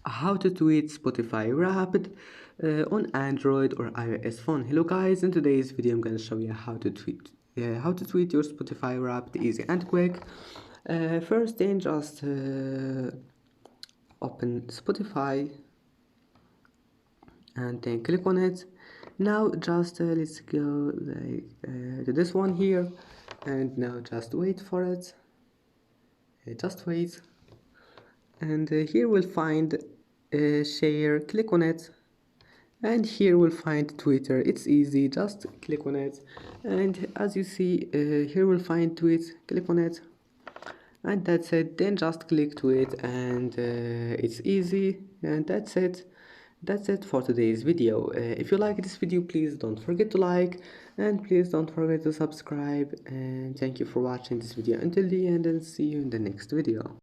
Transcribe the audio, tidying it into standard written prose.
How to tweet Spotify Wrapped on Android or iOS phone. Hello guys, in today's video I'm gonna show you how to tweet your Spotify Wrapped easy and quick. First thing, just open Spotify and then click on it. Now just let's go to this one here, and now just wait for it. Just wait, and here we'll find share. Click on it, and here we'll find Twitter. It's easy, just click on it, and as you see here we'll find tweets. Click on it, and that's it. Then just click to it, and it's easy, and that's it for today's video. If you like this video, please don't forget to like, and please don't forget to subscribe, and thank you for watching this video until the end, and see you in the next video.